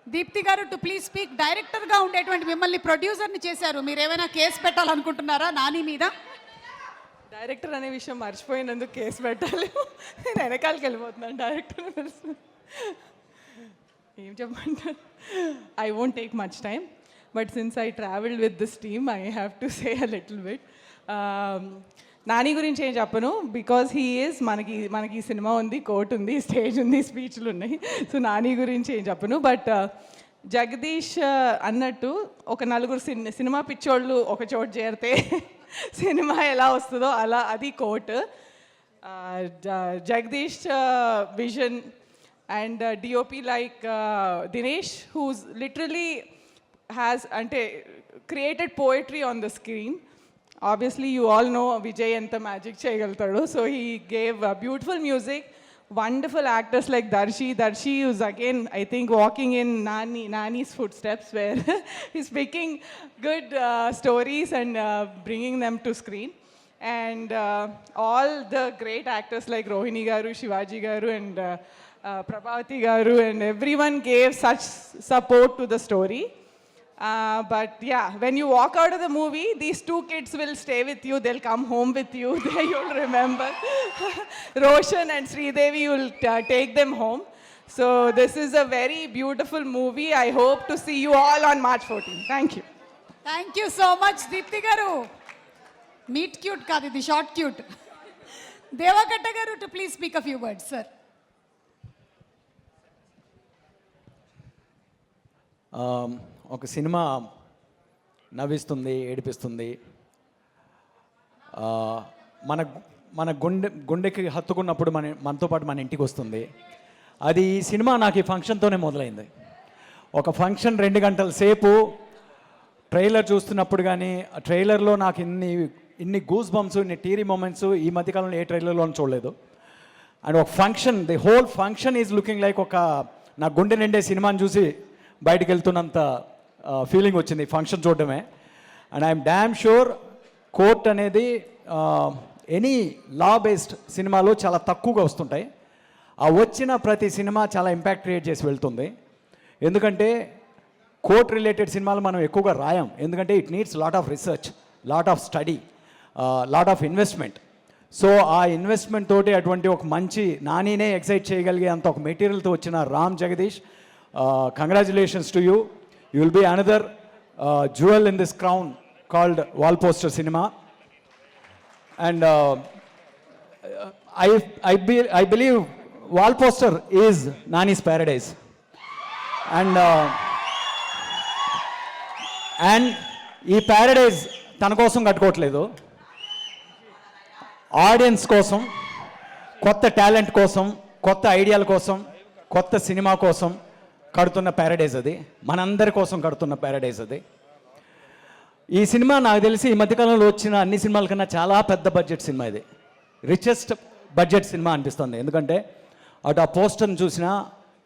దీప్తి గారు to please speak. డైరెక్టర్గా ఉండేటువంటి మిమ్మల్ని ప్రొడ్యూసర్ని చేశారు, మీరు ఏమైనా కేసు పెట్టాలనుకుంటున్నారా నాని మీద? డైరెక్టర్ అనే విషయం మర్చిపోయినందుకు కేసు పెట్టాలి. నేను వెనకాలకి వెళ్ళిపోతున్నాను డైరెక్టర్ ఏం చెప్పంటారు. I won't take much time, but since I travelled with this team I have to say a little bit. Nani గురించి ఏం చెప్పను, బికాజ్ హీ ఈజ్ మనకి ఈ సినిమా ఉంది, కోర్ట్ ఉంది, స్టేజ్ ఉంది, స్పీచ్లు ఉన్నాయి. సో నాని గురించి ఏం చెప్పను. బట్ జగదీష్ అన్నట్టు ఒక నలుగురు సినిమా పిచ్చోళ్ళు ఒక చోటు చేరితే సినిమా ఎలా వస్తుందో అలా అది court. Jagadeesh vision and DOP like Dinesh who's literally has అంటే created poetry on the screen. Obviously, you all know Vijay enta magic cheyagaltadu. So he gave beautiful music, wonderful actors like Darshi. Darshi is again, I think, walking in Nani's footsteps, where he's picking good stories and bringing them to screen. And all the great actors like Rohini Garu, Shivaji Garu, and Prabhavati Garu, and everyone gave such support to the story. But yeah, when you walk out of the movie, these two kids will stay with you. They'll come home with you. You'll remember. Roshan and Sridevi, you'll take them home. So this is a very beautiful movie. I hope to see you all on March 14. Thank you. Thank you so much Deepthi గారు. Meet cute కాదు, ఇది short cute. Deva Katta గారు to please speak a few words sir. ఒక cinema నవ్విస్తుంది, ఏడిపిస్తుంది, మన మన గుండెకి హత్తుకున్నప్పుడు మనతో పాటు మన ఇంటికి వస్తుంది. అది ఈ సినిమా నాకు ఈ ఫంక్షన్తోనే మొదలైంది. ఒక ఫంక్షన్ 2 గంటల సేపు ట్రైలర్ చూస్తున్నప్పుడు కానీ ఆ ట్రైలర్లో నాకు ఇన్ని గూస్ బంప్స్, ఇన్ని టీరీ మూమెంట్స్ ఈ మధ్యకాలంలో ఏ ట్రైలర్లోనూ చూడలేదు. అండ్ ఒక function, the whole function is looking like ఒక నా గుండె నిండే సినిమాని చూసి బయటకు వెళ్తున్నంత ఫీలింగ్ వచ్చింది ఫంక్షన్ చూడటమే. And I'm damn sure court అనేది ఎనీ లా బేస్డ్ సినిమాలు చాలా తక్కువగా వస్తుంటాయి. ఆ వచ్చిన ప్రతి సినిమా చాలా ఇంపాక్ట్ క్రియేట్ చేసి వెళ్తుంది. ఎందుకంటే కోర్ట్ రిలేటెడ్ సినిమాలు మనం ఎక్కువగా రాయం, ఎందుకంటే it needs lot of research, lot of study, lot of investment. So ఆ ఇన్వెస్ట్మెంట్ తోటి అటువంటి ఒక మంచి నానినే ఎక్సైట్ చేయగలిగే అంత ఒక మెటీరియల్తో వచ్చిన Ram Jagadish, congratulations to you. You will be another jewel in this crown called Wall Poster Cinema. And I believe Wall Poster is Nani's paradise. And ఈ ప్యారడైజ్ తన కోసం కట్టుకోవట్లేదు, ఆడియన్స్ కోసం, కొత్త టాలెంట్ కోసం, కొత్త ఐడియాల కోసం, కొత్త సినిమా కోసం కడుతున్న ప్యారడైజ్ అది. మనందరి కోసం కడుతున్న ప్యారడైజ్ అది. ఈ సినిమా నాకు తెలిసి ఈ మధ్యకాలంలో వచ్చిన అన్ని సినిమాల కన్నా చాలా పెద్ద బడ్జెట్ సినిమా ఇది. రిచెస్ట్ బడ్జెట్ సినిమా అనిపిస్తుంది. ఎందుకంటే అటు ఆ పోస్టర్ని చూసినా,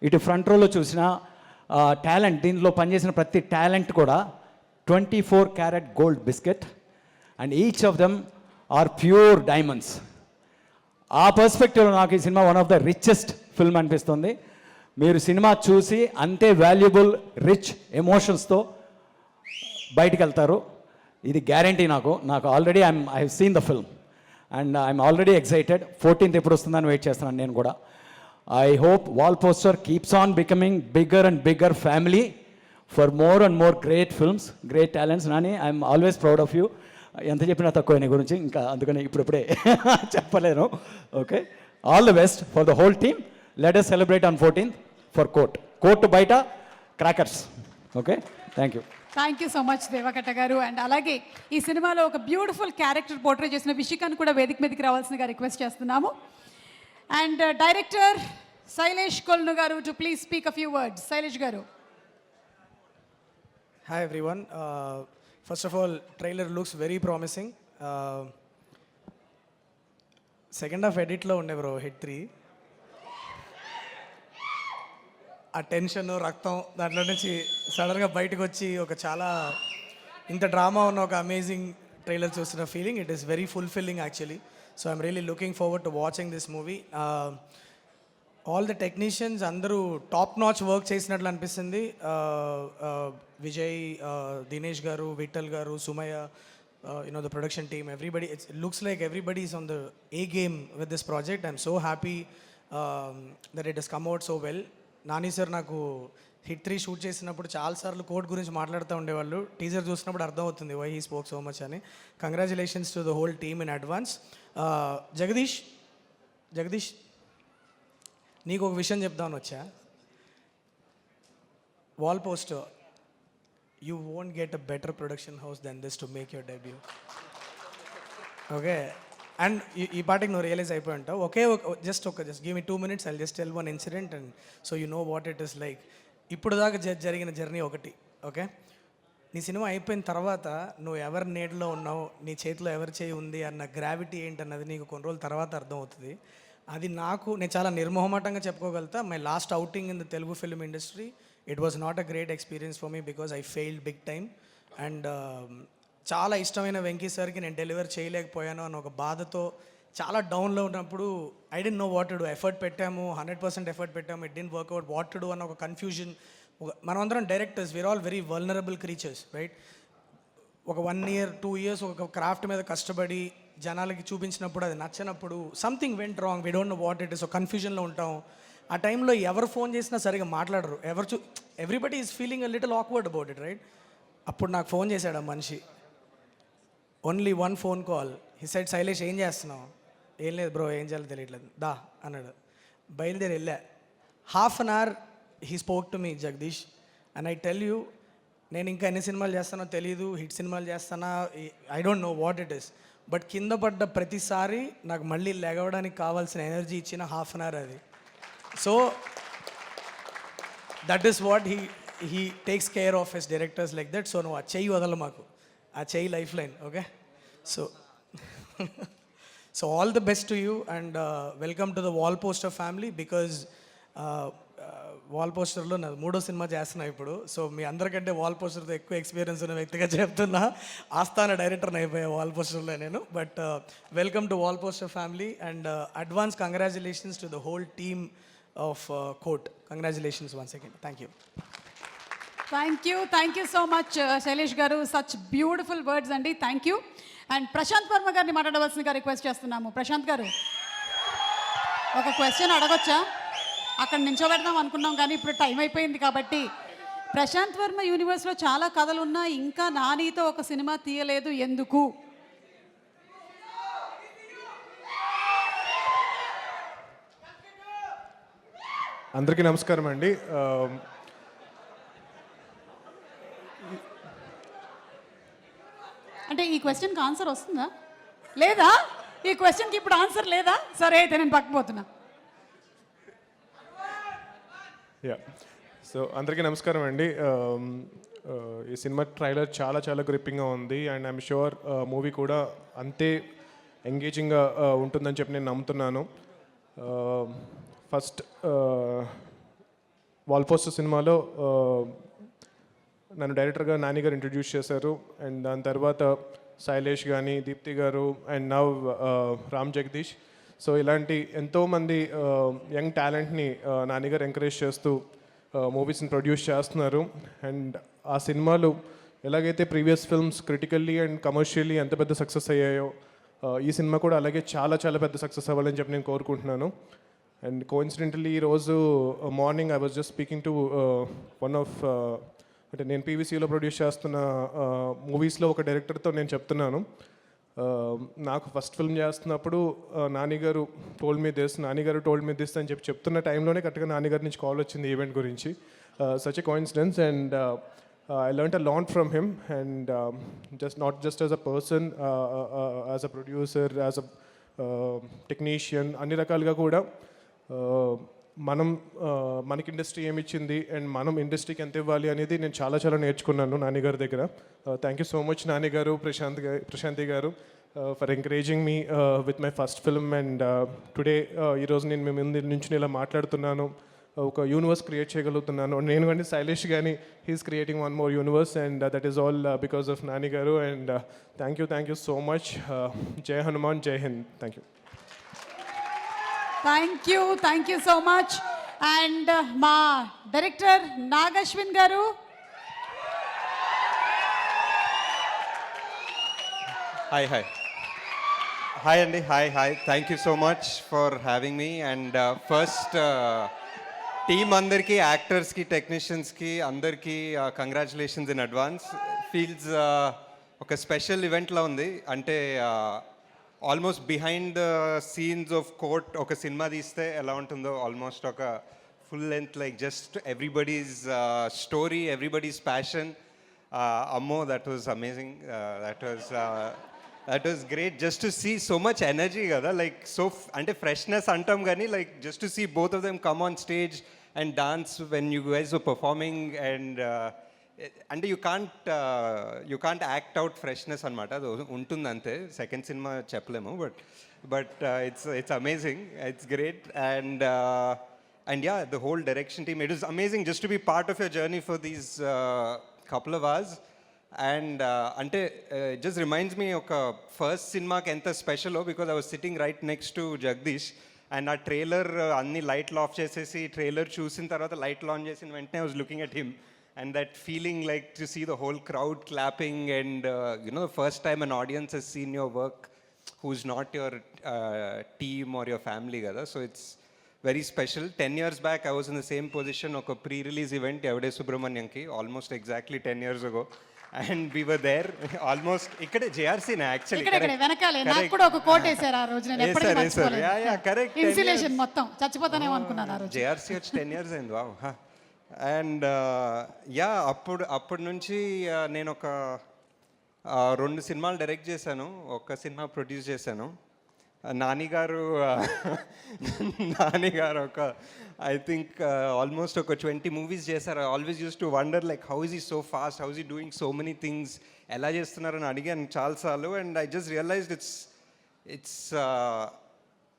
ఇటు ఫ్రంట్ రోలో చూసినా టాలెంట్, దీంట్లో పనిచేసిన ప్రతి టాలెంట్ కూడా 24 carat gold biscuit, and each of them are pure diamonds. ఆ పర్స్పెక్టివ్లో నాకు ఈ cinema one of the richest film అనిపిస్తుంది. మీరు సినిమా చూసి అంతే వాల్యుబుల్ రిచ్ ఎమోషన్స్తో బయటికి వెళ్తారు, ఇది గ్యారంటీ. నాకు already I have seen the film and I'm already excited. 14th ఎప్పుడు వస్తుందని వెయిట్ చేస్తున్నాను నేను కూడా. I hope wall poster keeps on becoming bigger and bigger family for more and more great films, great talents. Nani, I'm always proud of you. ఎంత చెప్పినా తక్కువ నీ గురించి, ఇంకా అందుకని ఇప్పుడే చెప్పలేను. Okay, all the best for the whole team. Let us celebrate on 14th for court బయట crackers. Okay, thank you. Thank you so much Deva Katta గారు. అండ్ అలాగే ఈ సినిమాలో ఒక బ్యూటిఫుల్ క్యారెక్టర్ పోర్ట్రే చేసిన విషికాన్ని కూడా వేదిక మీదకి రావాల్సిందిగా రిక్వెస్ట్ చేస్తున్నాము. అండ్ డైరెక్టర్ శైలేష్ కొల్ను గారు to please speak a few words. Shailesh గారు. Hi everyone. First of all, trailer looks very promising. Second half edit lo unde bro, hit 3. ఆ టెన్షన్, రక్తం దాంట్లో నుంచి సడన్గా బయటకు వచ్చి ఒక చాలా ఇంత డ్రామా ఉన్న ఒక అమేజింగ్ ట్రైలర్ చూసిన feeling. It is very fulfilling actually. So I'm really looking forward to watching this movie. All the technicians అందరూ టాప్ నాచ్ వర్క్ చేసినట్లు అనిపిస్తుంది. విజయ్, దినేష్ గారు, విఠల్ గారు, Sumayya, the production team, everybody, it looks like everybody is on the A game with this project. I'm so happy that it has come out so well. Nani sir నాకు hit 3 shoot చేసినప్పుడు చాలాసార్లు code గురించి మాట్లాడుతూ ఉండేవాళ్ళు. Teaser చూసినప్పుడు అర్థమవుతుంది why he spoke so much అని. Congratulations to the whole team in advance. Jagadeesh, నీకు ఒక విషయం చెప్దామని వచ్చా. Wall poster, you won't get a better production house than this to make your debut. Okay, and ఈ పాటికి నువ్వు రియలైజ్ అయిపోయి ఉంటావు. Just give me 2 minutes, I'll just tell one incident and so you know what it is like. ఇప్పుడు దాకా జరిగిన journey ఒకటి. Okay, నీ సినిమా అయిపోయిన తర్వాత నువ్వు ఎవరి నీడలో ఉన్నావు, నీ చేతిలో ఎవరి చేయి ఉంది అన్న గ్రావిటీ ఏంటన్నది నీకు కొన్ని రోజుల తర్వాత అర్థమవుతుంది. అది నేను చాలా నిర్మోహమాటంగా చెప్పుకోగలుగుతా. My last outing in the Telugu film industry, it was not a great experience for me because I failed big time. And చాలా ఇష్టమైన వెంకీ సార్కి నేను డెలివర్ చేయలేకపోయాను అన్న ఒక బాధతో చాలా డౌన్లో ఉన్నప్పుడు I didn't know what to do. Effort పెట్టాము, 100% ఎఫర్ట్ పెట్టాము, it didn't work out, what to do అన్న ఒక కన్ఫ్యూజన్. మనమందరం directors, we are all very vulnerable creatures, right? ఒక 1 year 2 years ఒక క్రాఫ్ట్ మీద కష్టపడి జనాలకి చూపించినప్పుడు అది నచ్చినప్పుడు something went wrong, we don't know what it is. ఒక కన్ఫ్యూజన్లో ఉంటాం. ఆ టైంలో ఎవరు ఫోన్ చేసినా సరిగా మాట్లాడరు. Everybody is feeling a little awkward about it, right? అప్పుడు నాకు ఫోన్ చేశాడు ఆ మనిషి. Only 1 phone call. హి సైడ్, శైలేష్ ఏం చేస్తున్నావు? ఏం లేదు బ్రో, ఏం చేయాలో తెలియట్లేదు, దా అన్నాడు. బయలుదేరి వెళ్ళా. 1/2 hour he spoke to me, Jagadish, and I tell you, నేను ఇంకా ఎన్ని సినిమాలు చేస్తానో తెలియదు, హిట్ సినిమాలు చేస్తానా, I don't know what it is, but కింద పడ్డ ప్రతిసారి నాకు మళ్ళీ లెగవడానికి కావాల్సిన ఎనర్జీ ఇచ్చిన 1/2 hour అది. So that is what he takes care of his directors like that. So నువ్వు ఆ చెయ్యి వదల, మాకు ఆ చెయ్యి life line. Okay, so all the best to you and welcome to the wall poster family. Because wall పోస్టర్లో నా 3వ సినిమా చేస్తున్నా ఇప్పుడు. సో మీ అందరికంటే వాల్ పోస్టర్తో ఎక్కువ ఎక్స్పీరియన్స్ ఉన్న వ్యక్తిగా చెప్తున్నా. ఆస్థాన డైరెక్టర్ని అయిపోయా వాల్ పోస్టర్లో నేను. But welcome to wall poster family and advance congratulations to the whole team of Court. Congratulations once again. Thank you. Thank you so much Shailesh గారు. సచ్ బ్యూటిఫుల్ వర్డ్స్ అండి. Thank you. And Prashanth Varma గారిని మాట్లాడవలసిందిగా request చేస్తున్నాము. ప్రశాంత్ గారు, ఒక question అడగొచ్చా? అక్కడ నించోబెడదాం అనుకున్నాం కానీ ఇప్పుడు టైం అయిపోయింది కాబట్టి. ప్రశాంత్ వర్మ యూనివర్స్లో చాలా కథలు ఉన్నాయి, ఇంకా నానితో ఒక సినిమా తీయలేదు, ఎందుకు? అందరికీ నమస్కారం అండి. అంటే ఈ క్వశ్చన్కి ఆన్సర్ వస్తుందా లేదా? ఈ క్వశ్చన్కి ఇప్పుడు ఆన్సర్ లేదా? సరే అయితే నేను పక్కపోతున్నా. యా, సో అందరికీ నమస్కారం అండి. ఈ సినిమా ట్రైలర్ చాలా చాలా గ్రిప్పింగ్గా ఉంది అండ్ ఐఎమ్ షూర్ మూవీ కూడా అంతే ఎంగేజింగ్గా ఉంటుందని చెప్పి నేను నమ్ముతున్నాను. ఫస్ట్ వాల్ పోస్టర్ సినిమాలో నన్ను డైరెక్టర్గా నాని గారు ఇంట్రడ్యూస్ చేశారు అండ్ దాని తర్వాత శైలేష్ కానీ, దీప్తి గారు and now Ram Jagadish. So ఇలాంటి ఎంతోమంది యంగ్ టాలెంట్ని నాని గారు ఎంకరేజ్ చేస్తూ మూవీస్ని ప్రొడ్యూస్ చేస్తున్నారు. అండ్ ఆ సినిమాలు ఎలాగైతే previous films critically and commercially ఎంత పెద్ద సక్సెస్ అయ్యాయో ఈ సినిమా కూడా అలాగే చాలా చాలా పెద్ద సక్సెస్ అవ్వాలని చెప్పి నేను కోరుకుంటున్నాను. అండ్ కోఇన్సిడెంటలీ ఈరోజు morning I was just speaking to one of అంటే నేను పీవీసీలో ప్రొడ్యూస్ చేస్తున్న మూవీస్లో ఒక డైరెక్టర్తో నేను చెప్తున్నాను, నాకు ఫస్ట్ ఫిల్మ్ చేస్తున్నప్పుడు నానిగారు టోల్డ్ మీ దిస్ అని చెప్తున్న టైంలోనే కరెక్ట్గా నానిగారి నుంచి కాల్ వచ్చింది ఈవెంట్ గురించి. Such a coincidence and I learned a lot from him and not just as a person, as a producer, as a technician, అన్ని రకాలుగా కూడా మనకి ఇండస్ట్రీ ఏమి ఇచ్చింది అండ్ మనం ఇండస్ట్రీకి ఎంత ఇవ్వాలి అనేది నేను చాలా చాలా నేర్చుకున్నాను నాన్నగారి దగ్గర. థ్యాంక్ యూ సో మచ్ నాన్నగారు, ప్రశాంతి గారు for encouraging me with my first film. And today ఈరోజు నేను మీ ముందు నుంచి ఇలా మాట్లాడుతున్నాను, ఒక యూనివర్స్ క్రియేట్ చేయగలుగుతున్నాను. నేను కానీ శైలేష్ కానీ he's creating one more universe and that is all because of Nani గారు. And thank you so much. Jai Hanuman, Jai Hind. Thank you. Thank you so much. And మా డైరెక్టర్ నాగశ్విన్ గారు. Hi Andy, hi. Thank you so much for having me. And first, team andarki, actors ki, technicians ki, andarki congratulations in advance. Feels oka special event la undi. Ante almost behind the scenes of court oka cinema teeste ela untundo, almost oka full length, like just everybody's story, everybody's passion. Ammo, that was amazing. That was great just to see so much energy kada, like so ante freshness antam gani, like just to see both of them come on stage and dance when you guys were performing, and you can't act out freshness anamata, ado untundi ante. Second cinema cheppalemu, but it's amazing, it's great. And yeah, the whole direction team, it was amazing just to be part of your journey for these couple of hours. And ante it just reminds me of first cinema ki enta special, because I was sitting right next to Jagdish, and our trailer anni light off chesesi trailer chusin tarvata light on chesin ventane I was looking at him, and that feeling like to see the whole crowd clapping, and the first time an audience has seen your work who's not your team or your family kada, so it's very special. 10 years back I was in the same position of a pre-release event Evade Subramanianki, almost exactly 10 years ago. And we were there almost ikkade JRC na actually ఇక్కడ వెనకాలే నాకు కూడా ఒక coat వేశారు ఆ రోజు, నేను ఎప్పటికీ మర్చిపోలేను. yeah correct, ఇన్సులేషన్ మొత్తం చచ్చిపోతానేమో అనుకున్నాను ఆ రోజు. JRC వచ్చి 10 years అయింది. వావ్. అండ్ యా అప్పటి నుంచి నేను ఒక 2 సినిమాలు డైరెక్ట్ చేశాను, ఒక సినిమా ప్రొడ్యూస్ చేశాను. నాని గారు ఒక ఐ థింక్ ఆల్మోస్ట్ ఒక 20 మూవీస్ చేశారు. I always use to wonder like how is he so fast, how is he doing so many things, ఎలా చేస్తున్నారని అడిగాను చాలాసార్లు. And I just realised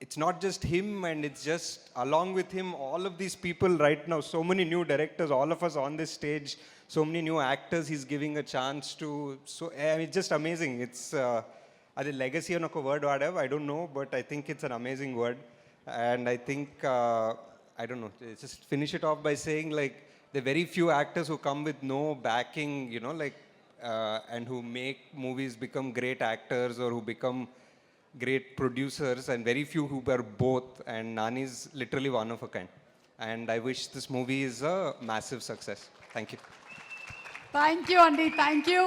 it's not just him, and it's just along with him all of these people right now, so many new directors, all of us on this stage, so many new actors he's giving a chance to. So it's just amazing. It's adi legacy an oka word vaadav, I don't know, but I think it's an amazing word. And I think I don't know, just finish it off by saying like there are very few actors who come with no backing, like and who make movies become great actors or who become great producers, and very few who are both, and Nani is literally one of a kind. And I wish this movie is a massive success. Thank you. Thank you అండి, thank you.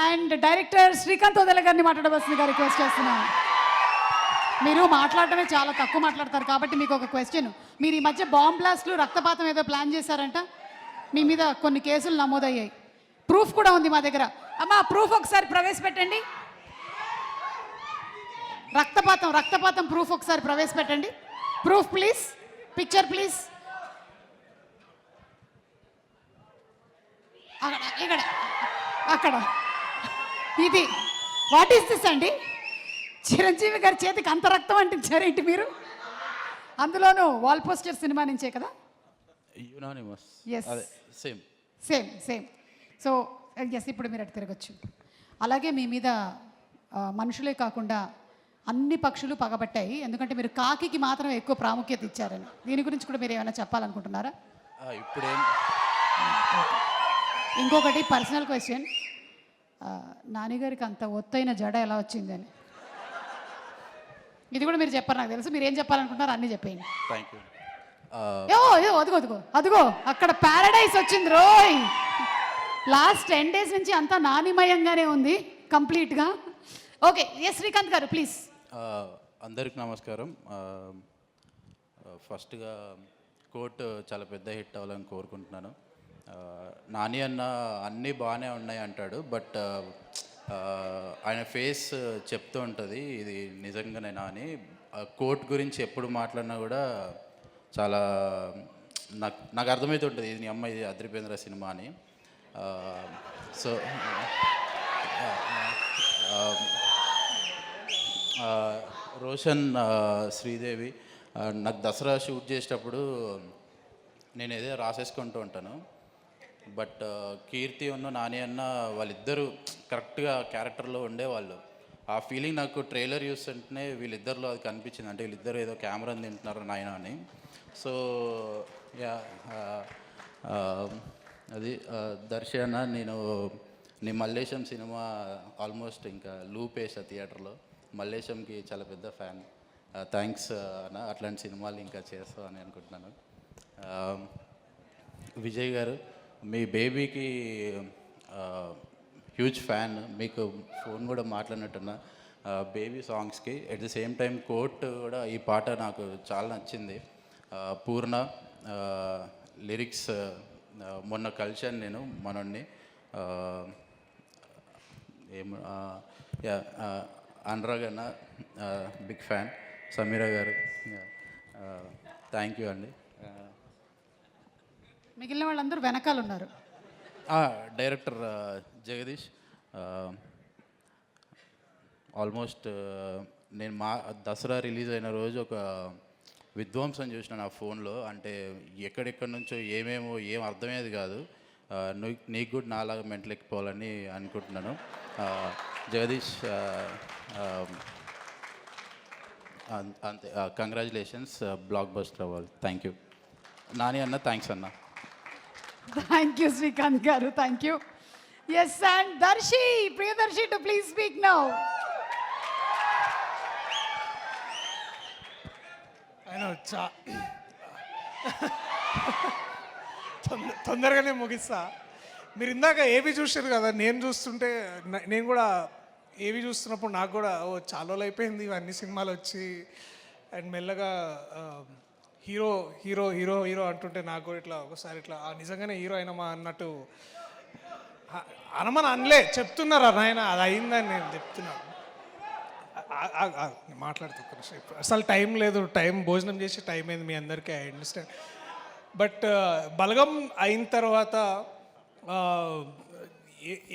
And director Srikanth Odela గారిని మాట్లాడవలసిందిగా request చేస్తున్నాను. మీరు మాట్లాడటమే చాలా తక్కువ మాట్లాడతారు, కాబట్టి మీకు ఒక క్వశ్చన్. మీరు ఈ మధ్య బాంబ్ బ్లాస్ట్లు, రక్తపాతం ఏదో ప్లాన్ చేశారంట, మీ మీద కొన్ని కేసులు నమోదయ్యాయి, ప్రూఫ్ కూడా ఉంది మా దగ్గర. అమ్మా ప్రూఫ్ ఒకసారి ప్రవేశపెట్టండి. రక్తపాతం ప్రూఫ్ ఒకసారి ప్రవేశపెట్టండి. Proof please, picture please. ఇక్కడ అక్కడ ఇది వాట్ ఈస్ దిస్ అండి? చిరంజీవి గారి చేతికి అంత రక్తం అంటించారేంటి మీరు? అందులోనూ వాల్ పోస్టర్ సినిమా నుంచే కదా? Unanimous. Yes, same. So yes, ఇప్పుడు మీరు అటు తిరగచ్చు. అలాగే మీ మీద మనుషులే కాకుండా అన్ని పక్షులు పగబట్టాయి, ఎందుకంటే మీరు కాకికి మాత్రం ఎక్కువ ప్రాముఖ్యత ఇచ్చారని. దీని గురించి కూడా మీరు ఏమైనా చెప్పాలనుకుంటున్నారా? ఇప్పుడేం ఇంకొకటి పర్సనల్ క్వశ్చన్, నాన్నగారికి అంత ఒత్తైన జడ ఎలా వచ్చిందని? ఇది కూడా మీరు చెప్పారు, నాకు తెలుసు. మీరు ఏం చెప్పాలనుకుంటున్నారు అన్నీ చెప్పేయండి. Thank you. అదిగో అక్కడ ప్యారడైజ్ వచ్చింది రోయ్. లాస్ట్ 10 days నుంచి అంతా నానిమయంగానే ఉంది కంప్లీట్గా. ఓకే, ఎస్ శ్రీకాంత్ గారు ప్లీజ్. అందరికి నమస్కారం. ఫస్ట్గా కోర్ట్ చాలా పెద్ద హిట్ అవ్వాలని కోరుకుంటున్నాను. నాని అన్న అన్నీ బాగానే ఉన్నాయి అంటాడు, బట్ ఆయన ఫేస్ చెప్తూ ఉంటుంది ఇది నిజంగానే నాని. కోర్ట్ గురించి ఎప్పుడు మాట్లాడినా కూడా చాలా నాకు అర్థమవుతుంటుంది, ఇది నీ అమ్మ, ఇది అద్రిపేంద్ర సినిమా అని. సో రోషన్, శ్రీదేవి, నాకు దసరా షూట్ చేసేటప్పుడు నేను ఏదో రాసేసుకుంటూ ఉంటాను, బట్ కీర్తి ఉన్న నాని అన్న వాళ్ళిద్దరూ కరెక్ట్గా క్యారెక్టర్లో ఉండేవాళ్ళు. ఆ ఫీలింగ్ నాకు ట్రైలర్ చూస్తుంటేనే వీళ్ళిద్దరిలో అది కనిపించింది. అంటే వీళ్ళిద్దరు ఏదో కెమెరాని తింటున్నారు నాయన అని. సో యా అది దర్శన నేను నీ మల్లేశం సినిమా ఆల్మోస్ట్ ఇంకా లూప్ వేసా థియేటర్లో. మల్లేశంకి చాలా పెద్ద ఫ్యాన్. థ్యాంక్స్ అన్న, అట్లాంటి సినిమాలు ఇంకా చేస్తావు అని అనుకుంటున్నాను. విజయ్ గారు, మీ బేబీకి హ్యూజ్ ఫ్యాన్. మీకు ఫోన్ కూడా మాట్లాడినట్టున్నా బేబీ సాంగ్స్కి. ఎట్ ది సేమ్ టైం కోట్ కూడా ఈ పాట నాకు చాలా నచ్చింది. పూర్ణ లిరిక్స్ మొన్న కలిశాను నేను మనోడిని. అనురాగ్ అన్న బిగ్ ఫ్యాన్. సమీరా గారు థ్యాంక్ యూ అండి. మిగిలిన వాళ్ళందరూ వెనకాల ఉన్నారు. డైరెక్టర్ జగదీష్, ఆల్మోస్ట్ నేను దసరా రిలీజ్ అయిన రోజు ఒక విధ్వంసం చూసిన నా ఫోన్లో. అంటే ఎక్కడెక్కడి నుంచో ఏమేమో ఏం అర్థమయ్యేది కాదు. నీకు కూడా నాలాగా మెంటల్ ఎక్కిపోవాలని అనుకుంటున్నాను. జగదీష్ అంతే. కంగ్రాచులేషన్స్, బ్లాక్ బస్టర్ అవ్వాలి. థ్యాంక్ యూ నాని అన్న. థ్యాంక్స్ అన్న. థ్యాంక్ యూ శ్రీకాంత్ గారు, thank you. Yes, and Darshi, Priyadarshi to please speak now. ఆయన తొందరగానే ముగిస్తా. మీరు ఇందాక ఏవి చూసారు కదా, నేను చూస్తుంటే నేను కూడా ఏవి చూస్తున్నప్పుడు నాకు కూడా చాలా రోజులు అయిపోయింది ఇవన్నీ సినిమాలు వచ్చి. అండ్ మెల్లగా హీరో హీరో హీరో హీరో అంటుంటే నాకు కూడా ఇట్లా ఒకసారి ఇట్లా నిజంగానే హీరో అయినమా అన్నట్టు అనమని అనలే, చెప్తున్నారా నాయన అది అయిందని నేను చెప్తున్నాను. మాట్లాడుతున్నా అసలు టైం లేదు, టైం భోజనం చేసి టైం అయింది మీ అందరికీ, ఐ అండర్స్టాండ్. బట్ బలగం అయిన తర్వాత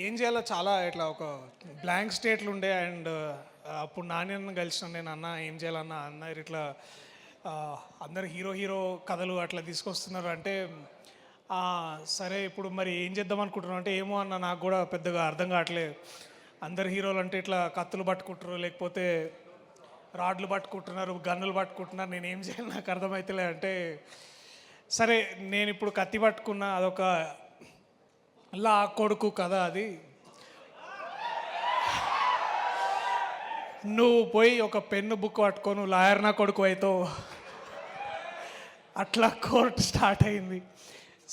ఏం చేయాలో చాలా ఇట్లా ఒక బ్లాంక్ స్టేట్లు ఉండే. అండ్ అప్పుడు నాని అన్న కలిసిన నేను, అన్న ఏం చేయాలన్నా అన్న ఇట్లా అందరు హీరో హీరో కథలు అట్లా తీసుకొస్తున్నారు అంటే, సరే ఇప్పుడు మరి ఏం చేద్దాం అనుకుంటున్నాం అంటే, ఏమో అన్న నాకు కూడా పెద్దగా అర్థం కావట్లేదు. అందరు హీరోలు అంటే ఇట్లా కత్తులు పట్టుకుంటారు, లేకపోతే రాడ్లు పట్టుకుంటున్నారు, గన్నులు పట్టుకుంటున్నారు, నేను ఏం చేయాలి నాకు అర్థమవుతలే అంటే, సరే నేను ఇప్పుడు కత్తి పట్టుకున్నా, అదొక లా కొడుకు కథ అది. నువ్వు పోయి ఒక పెన్ను బుక్ పట్టుకో, నువ్వు లాయర్ నా కొడుకు అవుతావు. అట్లా కోర్టు స్టార్ట్ అయింది.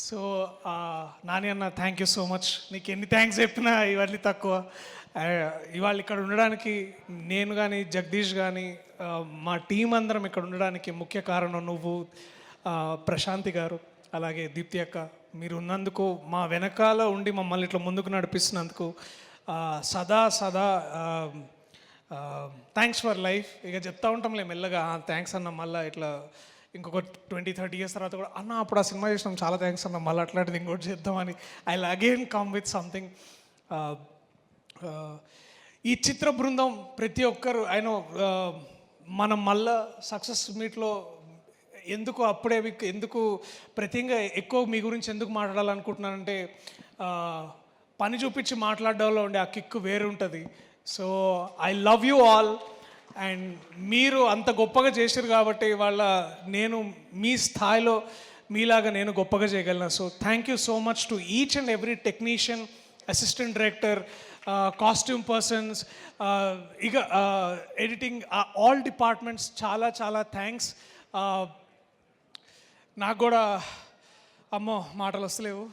సో నాని అన్న థ్యాంక్ యూ సో మచ్. నీకు ఎన్ని థ్యాంక్స్ చెప్పినా ఇవన్నీ తక్కువ. ఇవాళ ఇక్కడ ఉండడానికి నేను కానీ జగదీష్ కానీ మా టీం అందరం ఇక్కడ ఉండడానికి ముఖ్య కారణం నువ్వు, ప్రశాంతి గారు, అలాగే దీప్తి అక్క. మీరు ఉన్నందుకు, మా వెనకాల ఉండి మమ్మల్ని ఇట్లా ముందుకు నడిపిస్తున్నందుకు సదా సదా థ్యాంక్స్ ఫర్ లైఫ్. ఇక చెప్తా ఉంటాంలే మెల్లగా థ్యాంక్స్ అన్న. మళ్ళీ ఇట్లా ఇంకొక 20-30 ఇయర్స్ తర్వాత కూడా అన్న అప్పుడు ఆ సినిమా చేసినాం చాలా థ్యాంక్స్ అన్న, మళ్ళీ అట్లాంటిది ఇంకోటి చేద్దామని I will again come with something. ఈ చిత్ర బృందం ప్రతి ఒక్కరు ఆయన మనం మళ్ళా సక్సెస్ మీట్లో ఎందుకు అప్పుడే ఎందుకు ప్రత్యేకంగా ఎక్కువ మీ గురించి ఎందుకు మాట్లాడాలనుకుంటున్నానంటే, పని చూపించి మాట్లాడడంలో ఉండే ఆ కిక్కు వేరు ఉంటుంది. So I love you all. And మీరు అంత గొప్పగా చేశారు కాబట్టి వాళ్ళ నేను మీ స్థాయిలో మీలాగా నేను గొప్పగా చేయగలను. So thank you so much to each and every technician, assistant director, costume persons, ఇక ఎడిటింగ్, ఆల్ డిపార్ట్మెంట్స్ చాలా చాలా థ్యాంక్స్. నాకు కూడా అమ్మో మాటలు వస్తలేవు.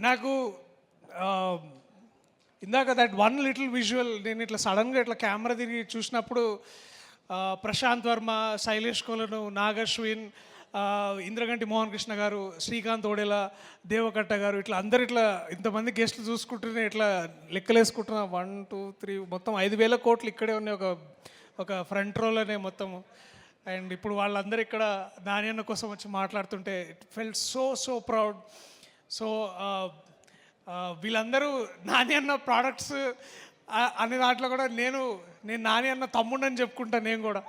నాకు ఇందాక దట్ వన్ లిటిల్ విజువల్ నేను ఇట్లా సడన్గా ఇట్లా కెమెరా తిరిగి చూసినప్పుడు ప్రశాంత్ వర్మ, శైలేష్ కొలను, నాగశ్విన్, ఇంద్రగంటి మోహన్ కృష్ణ గారు, శ్రీకాంత్ ఓడేలా, దేవకట్ట గారు, ఇట్లా అందరు ఇట్లా ఇంతమంది గెస్టులు చూసుకుంటూనే ఇట్లా లెక్కలేసుకుంటున్నా 1, 2, 3 మొత్తం 5,000 కోట్లు ఇక్కడే ఉన్నాయి ఒక ఫ్రంట్ రోలోనే మొత్తము. అండ్ ఇప్పుడు వాళ్ళందరూ ఇక్కడ నాని అన్న కోసం వచ్చి మాట్లాడుతుంటే it felt so so proud. So వీళ్ళందరూ నాని అన్న ప్రోడక్ట్స్ అనే దాంట్లో కూడా నేను నాని అన్న తమ్ముడని చెప్పుకుంటా నేను కూడా.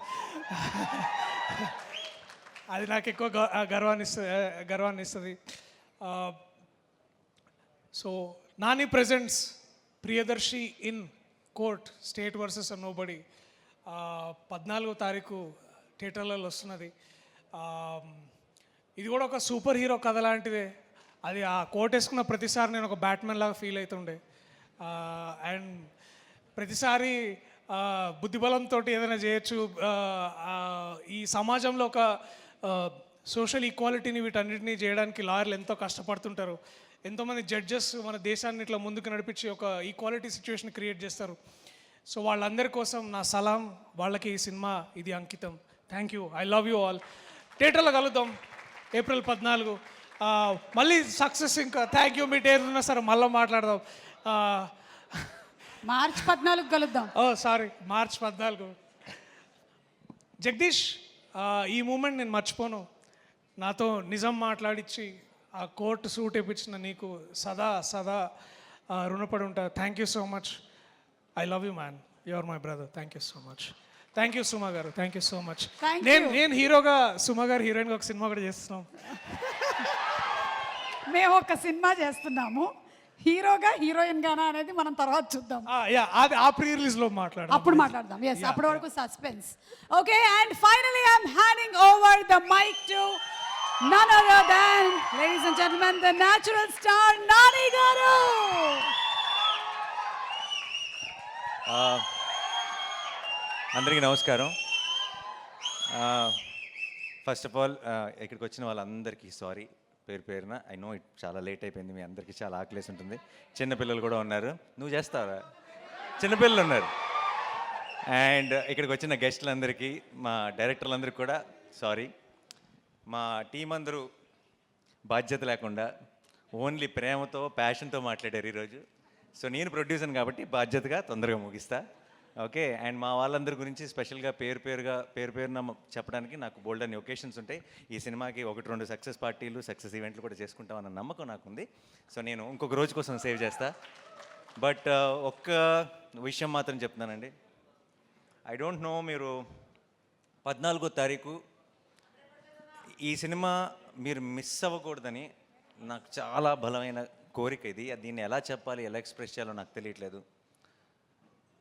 అది నాకు ఎక్కువ గర్వాన్ని ఇస్తుంది. So Nani presents Priyadarshi in court, State versus a Nobody. 14వ తారీఖు థియేటర్లలో వస్తున్నది. ఇది కూడా ఒక సూపర్ హీరో కథ లాంటిదే. అది ఆ కోట్ వేసుకున్న ప్రతిసారి నేను ఒక బ్యాట్మెన్ లాగా ఫీల్ అవుతుండే. అండ్ ప్రతిసారి బుద్ధిబలంతో ఏదైనా చేయొచ్చు. ఈ సమాజంలో ఒక సోషల్ ఈక్వాలిటీని వీటన్నిటిని చేయడానికి లాయర్లు ఎంతో కష్టపడుతుంటారు. ఎంతోమంది జడ్జెస్ మన దేశాన్ని ఇట్లా ముందుకు నడిపించి ఒక ఈక్వాలిటీ సిచ్యువేషన్ క్రియేట్ చేస్తారు. సో వాళ్ళందరి కోసం నా సలాం, వాళ్ళకి ఈ సినిమా ఇది అంకితం. Thank you, I love you all. థియేటర్లో కలుద్దాం April 14. మళ్ళీ సక్సెస్. ఇంకా థ్యాంక్ యూ. మీ టేర్ ఉన్నా సరే మళ్ళీ మాట్లాడదాం. మార్చ్ 14 కలుద్దాం. Sorry, March 14. జగదీష్, ఈ మూమెంట్ నేను మర్చిపోను. నాతో నిజం మాట్లాడించి ఆ కోర్టు సూట్ వేయించిన నీకు సదా సదా రుణపడి ఉంటా. Thank you so much. I love you man, you are my brother. Thank you so much. Thank you Suma గారు, thank you so much. Thank నేను హీరోగా, సుమా గారు హీరోయిన్గా ఒక సినిమా కూడా చేస్తున్నాం. మేము ఒక సినిమా చేస్తున్నాము, హీరోగా హీరోయిన్ గానా అనేది మనం తర్వాత చూద్దాం. అది ఆ ప్రీ రిలీజ్లో మాట్లాడాం. అప్పుడు మాట్లాడదాం. ఎస్, అప్పటి వరకు suspense. Okay, and finally I'm handing over the mic to none other than, ladies and gentlemen, the natural star Nani garu. అందరికీ నమస్కారం. ఫస్ట్ ఆఫ్ ఆల్ ఇక్కడికి వచ్చిన వాళ్ళందరికీ సారీ పేరు పేరున. ఐ నో ఇట్ చాలా లేట్ అయిపోయింది, మీ అందరికీ చాలా ఆకలేసి ఉంటుంది. చిన్నపిల్లలు కూడా ఉన్నారు. నువ్వు చేస్తావా? చిన్నపిల్లలు ఉన్నారు. అండ్ ఇక్కడికి వచ్చిన గెస్టులందరికీ, మా డైరెక్టర్లందరికీ కూడా సారీ. మా టీం అందరూ బాధ్యత లేకుండా ఓన్లీ ప్రేమతో, ప్యాషన్తో మాట్లాడారు ఈరోజు. సో నేను ప్రొడ్యూసర్ కాబట్టి బాధ్యతగా తొందరగా ముగిస్తా. ఓకే. అండ్ మా వాళ్ళందరి గురించి స్పెషల్గా పేరు పేరున చెప్పడానికి నాకు బోల్డ్ అన్ని ఒకేషన్స్ ఉంటాయి. ఈ సినిమాకి 1-2 సక్సెస్ పార్టీలు, సక్సెస్ ఈవెంట్లు కూడా చేసుకుంటామన్న నమ్మకం నాకుంది. సో నేను ఇంకొక రోజు కోసం సేవ్ చేస్తా. బట్ ఒక్క విషయం మాత్రం చెప్తున్నానండి. ఐ డోంట్ నో, మీరు 14వ తారీఖు ఈ సినిమా మీరు మిస్ అవ్వకూడదని నాకు చాలా బలమైన కోరిక ఇది. దీన్ని ఎలా చెప్పాలి, ఎలా ఎక్స్ప్రెస్ చేయాలో నాకు తెలియట్లేదు.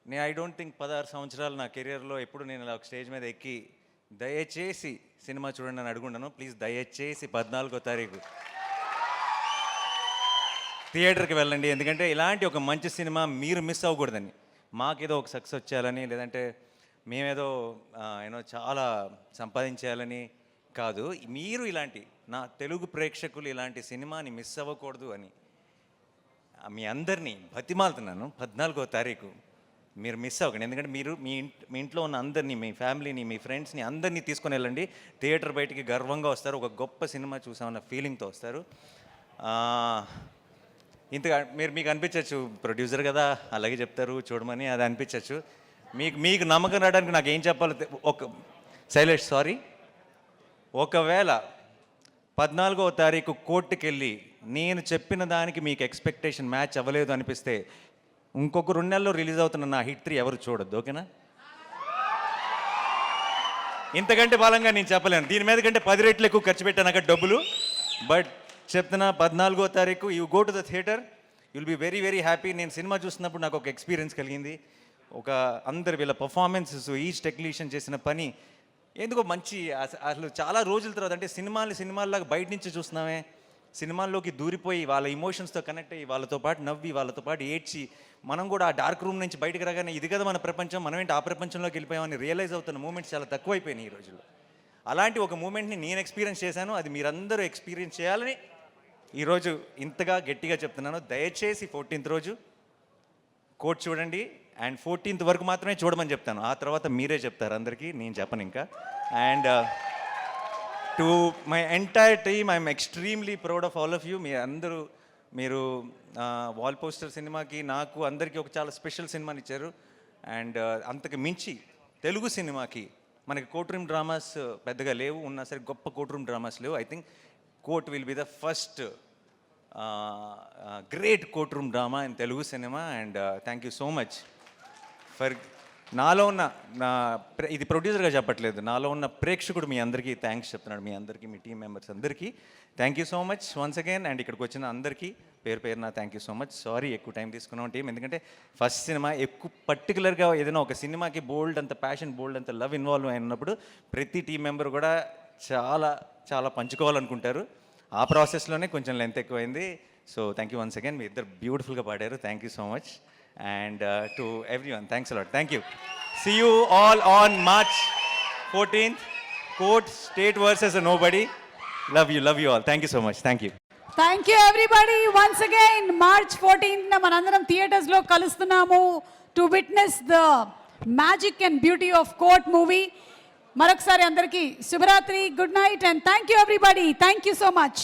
నేను ఐ డోంట్ థింక్ 16 సంవత్సరాలు నా కెరియర్లో ఎప్పుడు నేను ఇలా ఒక స్టేజ్ మీద ఎక్కి దయచేసి సినిమా చూడండి అని అడుగుండను. ప్లీజ్ దయచేసి 14వ తారీఖు థియేటర్కి వెళ్ళండి. ఎందుకంటే ఇలాంటి ఒక మంచి సినిమా మీరు మిస్ అవ్వకూడదని. మాకేదో ఒక సక్సెస్ వచ్చేయాలని, లేదంటే మేమేదో చాలా సంపాదించేయాలని కాదు. మీరు ఇలాంటి నా తెలుగు ప్రేక్షకులు ఇలాంటి సినిమాని మిస్ అవ్వకూడదు అని మీ అందరినీ బతిమాలుతున్నాను. 14వ తారీఖు మీరు మిస్ అవ్వకండి. ఎందుకంటే మీరు మీ ఇంట్లో ఉన్న అందరినీ, మీ ఫ్యామిలీని, మీ ఫ్రెండ్స్ని అందరినీ తీసుకొని వెళ్ళండి. థియేటర్ బయటికి గర్వంగా వస్తారు. ఒక గొప్ప సినిమా చూసామన్న ఫీలింగ్తో వస్తారు. ఇంతగా మీకు అనిపించవచ్చు, ప్రొడ్యూసర్ కదా అలాగే చెప్తారు చూడమని, అది అనిపించవచ్చు. మీకు నమ్మకం రావడానికి నాకు ఏం చెప్పాలో శైలేష్ సారీ. ఒకవేళ 14వ తారీఖు కోర్టుకి వెళ్ళి నేను చెప్పిన దానికి మీకు ఎక్స్పెక్టేషన్ మ్యాచ్ అవ్వలేదు అనిపిస్తే ఇంకొక 2 నెలల్లో రిలీజ్ అవుతున్న నా హిట్ 3 ఎవరు చూడొద్దు. ఓకేనా? ఇంతకంటే బలంగా నేను చెప్పలేను. దీని మీద కంటే 10 రెట్లు ఎక్కువ ఖర్చు పెట్టాను అక్కడ డబ్బులు. బట్ చెప్తున్నా, 14వ తారీఖు you go to the theatre, you'll be very very happy. నేను సినిమా చూస్తున్నప్పుడు నాకు ఒక ఎక్స్పీరియన్స్ కలిగింది. అందరు వీళ్ళ పర్ఫార్మెన్సెస్, ఈచ్ టెక్నీషియన్ చేసిన పని ఎందుకో మంచి, అసలు చాలా రోజుల తర్వాత, అంటే సినిమాల్లాగా బయట నుంచి చూస్తున్నామే, సినిమాల్లోకి దూరిపోయి వాళ్ళ ఇమోషన్స్తో కనెక్ట్ అయ్యి వాళ్ళతో పాటు నవ్వి వాళ్ళతో పాటు ఏడ్చి మనం కూడా ఆ డార్క్ రూమ్ నుంచి బయటకు రాగానే ఇది కదా మన ప్రపంచం, మనం ఏంటి ఆ ప్రపంచంలోకి వెళ్ళిపోయామని రియలైజ్ అవుతున్న మూమెంట్స్ చాలా తక్కువైపోయినాయి ఈ రోజుల్లో. అలాంటి ఒక మూమెంట్ని నేను ఎక్స్పీరియన్స్ చేశాను. అది మీరందరూ ఎక్స్పీరియన్స్ చేయాలని ఈరోజు ఇంతగా గట్టిగా చెప్తున్నాను. దయచేసి 14th రోజు కోర్ట్ చూడండి. అండ్ 14th వరకు మాత్రమే చూడమని చెప్తాను. ఆ తర్వాత మీరే చెప్తారు అందరికీ, నేను చెప్పను ఇంకా. And to my entire team, I'm extremely proud of all of you. మీరు వాల్ పోస్టర్ సినిమాకి, నాకు అందరికీ ఒక చాలా స్పెషల్ సినిమాని ఇచ్చారు. అండ్ అంతకు మించి తెలుగు సినిమాకి మనకి కోర్ట్ రూమ్ డ్రామాస్ పెద్దగా లేవు, ఉన్నా సరే గొప్ప కోర్ట్ రూమ్ డ్రామాస్ లేవు. I think court will be the first great court room drama in Telugu cinema. And thank you so much for నాలో ఉన్న ఇది ప్రొడ్యూసర్గా చెప్పట్లేదు, నాలో ఉన్న ప్రేక్షకుడు మీ అందరికీ థ్యాంక్స్ చెప్తున్నాడు, మీ అందరికీ, మీ టీం మెంబర్స్ అందరికీ thank you so much once again. And ఇక్కడికి వచ్చిన అందరికీ పేరున thank you so much. Sorry ఎక్కువ టైం తీసుకున్నాం టీం, ఎందుకంటే ఫస్ట్ సినిమా ఎక్కువ పర్టికులర్గా ఏదైనా ఒక సినిమాకి బోల్డ్ అంత ప్యాషన్, బోల్డ్ అంత లవ్ ఇన్వాల్వ్ అయినప్పుడు ప్రతి టీం మెంబర్ కూడా చాలా చాలా పంచుకోవాలనుకుంటారు. ఆ ప్రాసెస్లోనే కొంచెం లెంత్ ఎక్కువైంది. So thank you once again. మీ ఇద్దరు బ్యూటిఫుల్గా పాడారు, thank you so much. And to everyone, thanks a lot. Thank you. See you all on March 14th. Court State versus a Nobody. Love you all. Thank you so much. Thank you. Thank you everybody once again. March 14th మనందరం థియేటర్స్లో కలుస్తున్నాము to witness the magic and beauty of court movie. మరొకసారి అందరికీ శుభరాత్రి, good night and thank you everybody. Thank you so much.